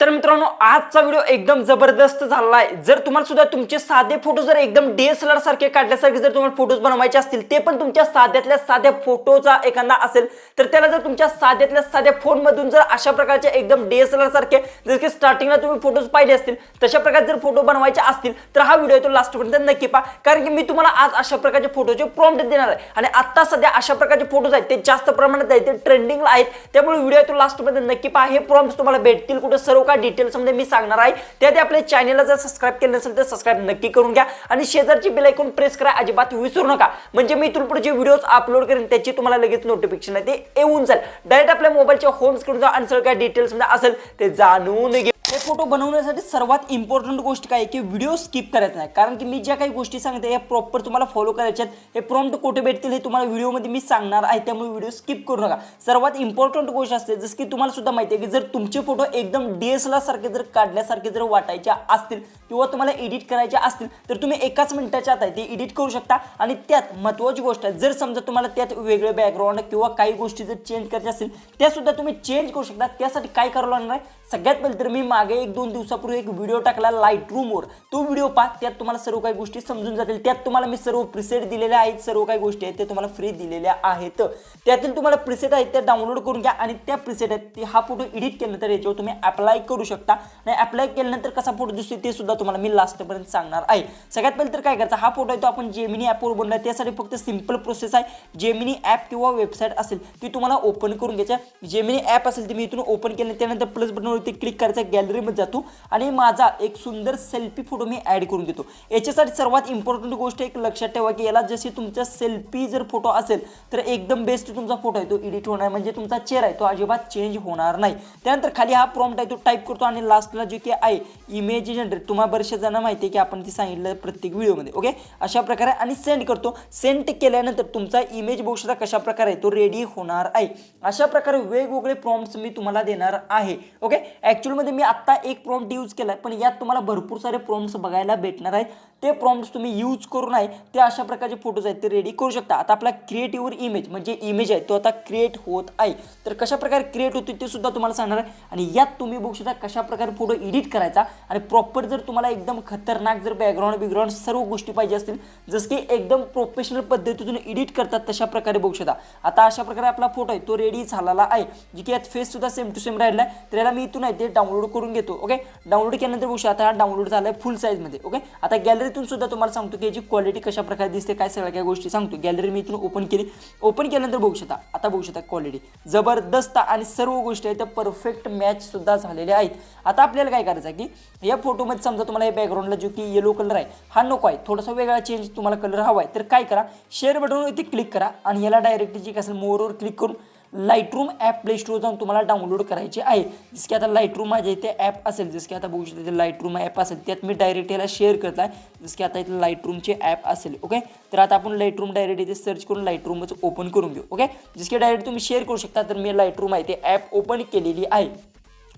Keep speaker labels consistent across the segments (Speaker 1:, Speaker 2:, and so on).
Speaker 1: तर मित्रांनो आजचा व्हिडिओ एकदम जबरदस्त झाला आहे। जर तुम्हाला सुद्धा तुमचे साधे फोटो जर एकदम डीएसएलआर सारखे काढल्यासारखे जर तुम्हाला फोटोज बनवायचे असतील, ते पण तुमच्या साध्यातल्या साध्या फोटोचा एखादा असेल तर त्याला जर तुमच्या साध्यातल्या साध्या फोन मधून जर अशा प्रकारचे एकदम डीएसएलआर सारखे जर की स्टार्टिंगला तुम्ही फोटोज पाहिले असतील तशा प्रकारे जर फोटो बनवायचे असतील तर हा व्हिडिओ तो लास्ट पर्यंत नक्की पहा, कारण की मी तुम्हाला आज अशा प्रकारचे फोटोचे प्रॉम्प्ट देणार आहे आणि आता सध्या अशा प्रकारचे फोटोज आहेत ते जास्त प्रमाणात आहेत, ते ट्रेंडिंगला आहेत। त्यामुळे व्हिडिओ तो लास्ट पर्यंत नक्की पहा। हे प्रॉम्प्ट्स तुम्हाला भेटतील कुठे सर्व काय डिटेल्स मध्ये मी सांगणार आहे। त्याआधी आपल्या चॅनलला जर सबस्क्राइब केलं नसेल तर सबस्क्राइब नक्की करून घ्या आणि शेजारची बेल आयकॉन प्रेस करा अजिबात विसरू नका, म्हणजे मी इथून पुढे जे व्हिडिओज अपलोड करेन त्याची तुम्हाला लगेच नोटिफिकेशन आहे ते येऊन जाईल। डायरेक्ट आपल्या मोबाईलच्या होम स्क्रीनवर जा आणि सर्व काय डिटेल्स मध्ये असेल ते जाणून घ्या। हे फोटो बनवण्यासाठी सर्वात इम्पॉर्टंट गोष्ट काय आहे की व्हिडिओ स्किप करायचा नाही, कारण की मी ज्या काही गोष्टी सांगते या प्रॉपर तुम्हाला फॉलो करायच्या आहेत। हे प्रॉम्प्ट कुठे भेटतील हे तुम्हाला व्हिडिओमध्ये मी सांगणार आहे, त्यामुळे व्हिडिओ स्किप करू नका। सर्वात इम्पॉर्टंट गोष्ट असते जसं की तुम्हाला सुद्धा माहिती आहे की जर तुमचे फोटो एकदम डीएसएलआर सारखे जर काढल्यासारखे जर वाटायचे असतील किंवा तुम्हाला एडिट करायचे असतील तर तुम्ही एकाच मिनिटाच्या आत ते एडिट करू शकता। आणि त्यात महत्त्वाची गोष्ट आहे, जर समजा तुम्हाला त्यात वेगळे बॅकग्राऊंड किंवा काही गोष्टी जर चेंज करायच्या असतील त्या सुद्धा तुम्ही चेंज करू शकता। त्यासाठी काय करावं लागणार आहे, सगळ्यात पहिले तर मी मागे 1-2 दिवसापूर्वी एक व्हिडिओ टाकला लाईटरूमवर, तो व्हिडिओ पहा, त्यात तुम्हाला सर्व काही गोष्टी समजून जातील। त्यात तुम्हाला मी सर्व प्रीसेट दिलेले आहेत, सर्व काही गोष्टी आहेत ते तुम्हाला फ्री दिलेल्या आहेत। त्यातील तुम्हाला प्रीसेट आहेत ते डाउनलोड करून घ्या आणि त्या प्रीसेट आहेत ते हा फोटो एडिट केल्यानंतर याच्यावर तुम्ही अप्लाय करू शकता आणि अप्लाय केल्यानंतर कसा फोटो दिसतो ते सुद्धा तुम्हाला मी लास्ट पर्यंत सांगणार आहे। सगळ्यात पहिले तर काय करायचं, हा फोटो आहे तो आपण जेमिनी ॲपवर बनवला, त्यासाठी फक्त सिंपल प्रोसेस आहे। जेमिनी ॲप किंवा वेबसाईट असेल ती तुम्हाला ओपन करून घ्यायचं। जेमिनी ॲप असेल ती मी इथून ओपन केलं, त्यानंतर प्लस बटनवरती क्लिक करायचं, गॅलरीमध्ये जातो आणि माझा एक सुंदर सेल्फी फोटो मी ॲड करून घेतो। याच्यासाठी सर्वात इम्पॉर्टंट गोष्ट एक लक्षात ठेवा की याला जशी तुमचा सेल्फी जर फोटो असेल तर एकदम बेस्ट तुमचा फोटो आहे तो एडिट होणार, म्हणजे तुमचा चेहरा आहे तो अजिबात चेंज होणार नाही। त्यानंतर खाली हा प्रॉम्प्ट आहे तो टाईप करतो आणि लास्टला जे की आहे इमेज जनरेट, तुम्हाला बरेचशा जण माहिती आहे की आपण ती सांगितलं प्रत्येक व्हिडिओमध्ये, ओके अशा प्रकारे आणि सेंड करतो। सेंड केल्यानंतर तुमचा इमेज बघू शकता कशा प्रकारे तो रेडी होणार आहे। अशा प्रकारे वेगवेगळे प्रॉम्प्ट्स मी तुम्हाला देणार आहे, ओके। ॲक्च्युअलमध्ये मी आत्ता एक प्रॉम्प्ट यूज केला आहे, पण यात तुम्हाला भरपूर सारे प्रॉम्प्ट्स बघायला भेटणार आहेत। ते प्रॉम्प्ट्स तुम्ही यूज करून आहे ते अशा प्रकारचे फोटोज आहेत ते रेडी करू शकता। आता आपला क्रिएटिव्ह इमेज म्हणजे इमेज आहे तो आता क्रिएट होत आहे, तर कशा प्रकारे क्रिएट होते ते सुद्धा तुम्हाला सांगणार आहे। आणि यात तुम्ही बघू शकता कशा प्रकारे फोटो एडिट करायचा आणि प्रॉपर जर तुम्हाला एकदम खतरनाक जर बॅकग्राऊंड सर्व गोष्टी पाहिजे असतील जसं की एकदम प्रोफेशनल पद्धतीतून एडिट करतात तशा प्रकारे बघू शकता। आता अशा प्रकारे आपला फोटो आहे तो रेडी झालेला आहे, जे की यात फेस सुद्धा सेम टू सेम राहिला आहे। तर याला मी इथून आहे ते डाउनलोड करून घेतो, ओके। डाउनलोड केल्यानंतर बघू शकता हा डाउनलोड झाला आहे फुल साईजमध्ये, ओके। आता गॅलरीतून सुद्धा तुम्हाला सांगतो की याची क्वालिटी कशा प्रकारे दिसते काय सगळ्या काही गोष्टी सांगतो। गॅलरी मी इथून ओपन केली, ओपन केल्यानंतर बघू शकता आता बघू शकता क्वालिटी जबरदस्त आणि सर्व गोष्टी आहेत त्या परफेक्ट मॅच सुद्धा झालेल्या आहेत। आता आपल्याला काय करायचं आहे की या फोटोमध्ये समजा तुम्हाला या बॅकग्राऊंडला जो की येलो कलर आहे हा नको आहे, थोडासा वेगळा चेंज तुम्हाला कलर हवा आहे, तर काय करा शेअर बटनवरती क्लिक करा आणि याला डायरेक्टली जे काय असेल मोरवर क्लिक करून लाईटरूम ॲप प्ले स्टोर जाऊन तुम्हाला डाउनलोड करायचे आहे। जसं की आता लाईटरूम माझ्या इथे ॲप असेल, जसं की आता बघू शकता लाईटरूम ॲप असेल त्यात मी डायरेक्ट याला शेअर करत आहे, जसं की आता इथे लाईटरूमचे ॲप असेल, ओके। तर आता आपण लाईटरूम डायरेक्ट इथे सर्च करून लाईटरूमच ओपन करून घेऊ, ओके। जसं की डायरेक्ट तुम्ही शेअर करू शकता, तर मी लाईटरूम आहे ते ॲप ओपन केलेली आहे।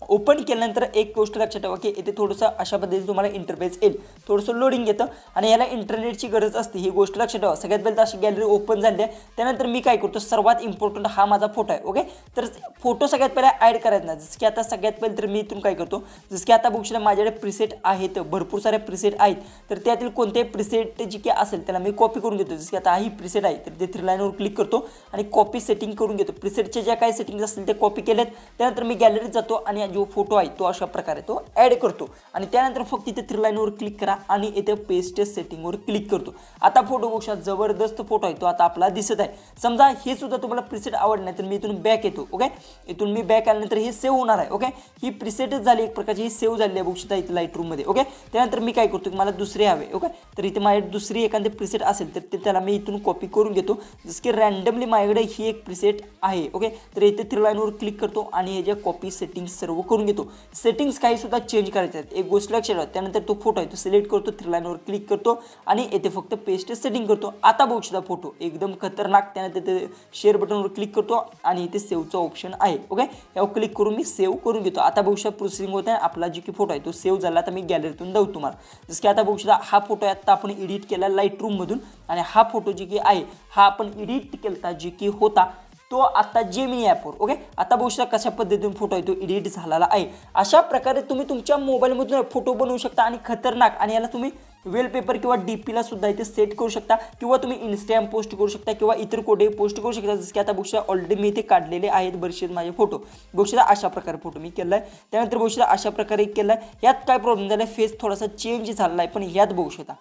Speaker 1: ओपन केल्यानंतर एक गोष्ट लक्षात ठेवा की इथे थोडंसं अशा पद्धतीने तुम्हाला इंटरफेस येईल, थोडंसं लोडिंग येतं आणि याला इंटरनेटची गरज असते, ही गोष्ट लक्षात ठेवा। सगळ्यात पहिलं अशी गॅलरी ओपन झाली आहे, त्यानंतर मी काय करतो सर्वात इम्पॉर्टंट हा माझा फोटो आहे, ओके। तर फोटो सगळ्यात पहिला ॲड करायचा नाही, जसं की आता सगळ्यात पहिले तर मी इथून काय करतो, जसं की आता बघू शकता माझ्याकडे प्रीसेट आहेत, भरपूर सारे प्रीसेट आहेत, तर त्यातील कोणतेही प्रीसेट जी की असेल त्याला मी कॉपी करून घेतो। जसं की आता ही प्रीसेट आहे तर ते 3 लाईनवर क्लिक करतो आणि कॉपी सेटिंग करून घेतो। प्रीसेटचे ज्या काही सेटिंग्स असतील ते कॉपी केलेत, त्यानंतर मी गॅलरीत जातो आणि जो फोटो आहे तो अशा प्रकारे तो ॲड करतो आणि त्यानंतर फक्त इथे 3 लाईनवर क्लिक करा आणि इथे पेस्ट सेटिंगवर क्लिक करतो। आता फोटो बघू शकता जबरदस्त फोटो आहे तो आता आपला दिसत आहे। समजा हे सुद्धा तुम्हाला प्रीसेट आवडत नाही तर मी इथून बॅक येतो, ओके। इथून मी बॅक आल्यानंतर हे सेव्ह होणार आहे, ओके। ही प्रीसेटच झाली एक प्रकारची, ही सेव्ह झाली आहे बघू शकता इथे लाईटरूममध्ये, ओके। त्यानंतर मी काय करतो की मला दुसरे हवे, ओके। तर इथे माझ्या दुसरी एखादी प्रीसेट असेल तर त्याला मी इथून कॉपी करून घेतो, जसं की रँडमली माझ्याकडे ही एक प्रीसेट आहे, ओके। तर इथे 3 लाईनवर क्लिक करतो आणि हे जे कॉपी सेटिंग सर्व करून घेतो। सेटिंग्स काही सुद्धा चेंज करायचे आहेत, एक गोष्ट लक्षात ठेवा। त्यानंतर तो फोटो आहे तो सिलेक्ट करतो, 3 लाईनवर क्लिक करतो आणि येथे फक्त पेस्ट सेटिंग करतो। आता बघू शकता फोटो एकदम खतरनाक, त्यानंतर ते शेअर बटनवर क्लिक करतो आणि इथे सेव्हचा ऑप्शन आहे, ओके। यावर क्लिक करून मी सेव्ह करून घेतो। आता बघू शकता प्रोसेसिंग होत आहे, आपला जो की फोटो आहे तो सेव्ह झाला। आता मी गॅलरीतून जाऊ तुम्हाला, जसं की आता बघू शकता हा फोटो आहे आता आपण एडिट केला लाईटरूममधून आणि हा फोटो जी की आहे हा आपण एडिट केला जी की होता तो आता जेमिनी ॲपवर. ओके, आता बघू शकता कशा पद्धतीने फोटो आहे तो एडिट झालेला आहे. अशा प्रकारे तुम्ही तुमच्या मोबाईलमधून फोटो बनवू शकता आणि खतरनाक, आणि याला तुम्ही वेलपेपर किंवा डीपीला सुद्धा इथे सेट करू शकता किंवा तुम्ही इंस्टाग्राम पोस्ट करू शकता किंवा इतर कोठे पोस्ट करू शकता. जसं की आता बघू शकता ऑलरेडी मी इथे काढलेले आहेत बरेचसे माझे फोटो. बघू शकता अशा प्रकारे फोटो मी केला आहे. त्यानंतर बघू शकता अशा प्रकारे केला आहे. यात काय प्रॉब्लेम झाला, फेस थोडासा चेंज झालेला आहे, पण यात बघू शकता,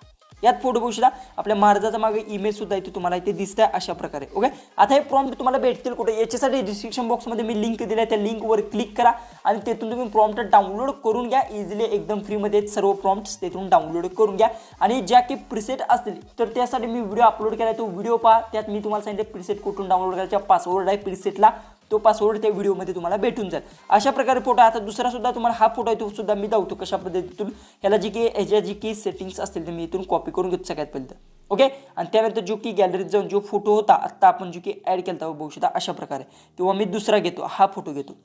Speaker 1: यात फोटो बघू शकता आपल्या महाराजाचा मागे इमेज सुद्धा इथे तुम्हाला इथे दिसत आहे अशा प्रकारे. ओके, आता हे प्रॉम्प्ट तुम्हाला भेटतील कुठे, याच्यासाठी डिस्क्रिप्शन बॉक्समध्ये मी लिंक दिली आहे. त्या लिंकवर क्लिक करा आणि तेथून तुम्ही प्रॉम्प्ट डाउनलोड करून घ्या. इझिली एकदम फ्रीमध्ये सर्व प्रॉम्प्ट्स तेथून डाउनलोड करून घ्या. आणि ज्या की प्रिसेट असतील तर त्यासाठी मी व्हिडिओ अपलोड केला आहे, तो व्हिडिओ पहा. त्यात मी तुम्हाला सांगितलं प्रिसेट कुठून डाउनलोड करायचा, पासवर्ड आहे प्रिसेटला, तो पासवर्ड त्या व्हिडिओमध्ये तुम्हाला भेटून जाईल. अशा प्रकारे फोटो. आता दुसरा सुद्धा तुम्हाला हा फोटो आहे तो सुद्धा मी दाखवतो कशा पद्धतीतून ह्याला जी की सेटिंग्स असतील ते मी इथून कॉपी करून घेतो सगळ्यात पहिलं. ओके, आणि त्यानंतर जो की गॅलरीत जाऊन जो फोटो होता आत्ता आपण जो की ॲड केला होता बघू शकता अशा प्रकारे, तेव्हा मी दुसरा घेतो, हा फोटो घेतो,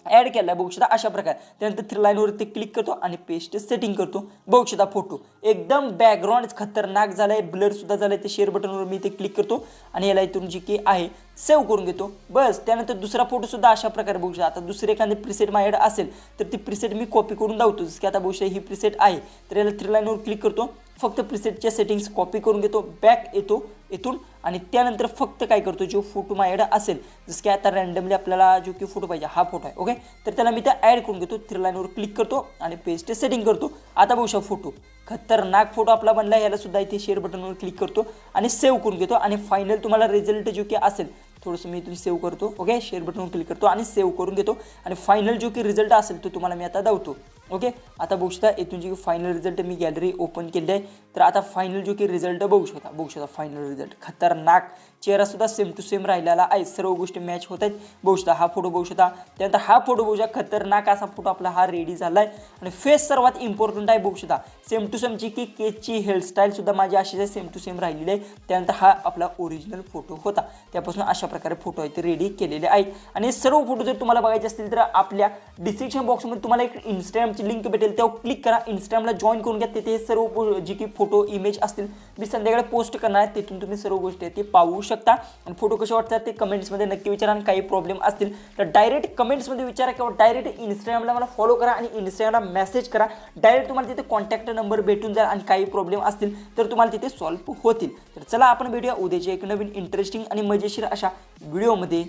Speaker 1: ॲड केला बघू शकता अशा प्रकारे. त्यानंतर 3 लाईनवरती क्लिक करतो आणि पेस्ट सेटिंग करतो. बघू शकता फोटो एकदम बॅकग्राऊंड खतरनाक झालं आहे, ब्लर सुद्धा झालं आहे. ते शेअर बटनवर मी इथे क्लिक करतो आणि याला इथून जी की आहे सेव्ह करून घेतो बस. त्यानंतर दुसरा फोटो सुद्धा अशा प्रकारे बघू शकता. आता दुसरे एखादी प्रिसेट माझ्याकडे असेल तर ती प्रिसेट मी कॉपी करून दावतो. जसं की आता बघू शकता ही प्रिसेट आहे, तर याला 3 लाईनवर क्लिक करतो, फक्त प्रिसेटच्या सेटिंग्स कॉपी करून घेतो, बॅक येतो इथून, आणि त्यानंतर फक्त काय करतो जो फोटो माझ्याकडे असेल, जसं की आता रँडमली आपल्याला जो की फोटो पाहिजे हा फोटो आहे. ओके, तर त्याला मी त्या ॲड करून घेतो, 3 लाईनवर क्लिक करतो आणि पेस्ट सेटिंग करतो. आता बघू शकता फोटो खतरनाक फोटो आपला बनला. याला सुद्धा इथे शेअर बटनवर क्लिक करतो आणि सेव्ह करून घेतो. आणि फायनल तुम्हाला रिझल्ट जो की असेल थोडंसं मी इथून सेव्ह करतो. ओके, शेअर बटनवर क्लिक करतो आणि सेव्ह करून घेतो. आणि फायनल जो की रिझल्ट असेल तो तुम्हाला मी आता दावतो. ओके, आता बघू शकता इथून जी फायनल रिझल्ट मी गॅलरी ओपन केली आहे. तर आता फायनल जो की रिझल्ट बघू शकता फायनल रिझल्ट खतरनाक. चेहरा सुद्धा सेम टू सेम राहिलेला आहे, सर्व गोष्टी मॅच होत आहेत. बघू शकता हा फोटो बघू शकता, त्यानंतर हा फोटो बघू शकता, खतरनाक असा फोटो आपला हा रेडी झाला आहे. आणि फेस सर्वात इम्पॉर्टंट आहे. बघू शकता सेम टू सेमची की केसची हेअरस्टाईल सुद्धा माझी अशीच आहे, सेम टू सेम राहिलेली आहे. त्यानंतर हा आपला ओरिजिनल फोटो होता, त्यापासून अशा प्रकारे फोटो आहे ते रेडी केलेले आहेत. आणि सर्व फोटो जर तुम्हाला बघायचे असतील तर आपल्या डिस्क्रिप्शन बॉक्समध्ये तुम्हाला एक इंस्टाग्रामची लिंक भेटेल, त्यावर क्लिक करा, इंस्टाग्रामला जॉईन करून घ्या. तिथे सर्व जी की फोटो इमेज असतील मी संध्याकाळी पोस्ट करणार आहे, तिथून तुम्ही सर्व गोष्टी ते पाहू शकता. आणि फोटो कसे वाटतात ते कमेंट्समध्ये नक्की विचारा. आणि काही प्रॉब्लेम असतील तर डायरेक्ट कमेंट्समध्ये विचारा किंवा डायरेक्ट इंस्टाग्रामला मला फॉलो करा आणि इंस्टाग्रामला मेसेज करा. डायरेक्ट तुम्हाला तिथे कॉन्टॅक्ट नंबर भेटून जाईल. आणि काही प्रॉब्लेम असतील तर तुम्हाला तिथे सॉल्व्ह होतील. तर चला आपण भेटूया उद्याच्या एक नवीन इंटरेस्टिंग आणि मजेशीर अशा व्हिडिओमध्ये.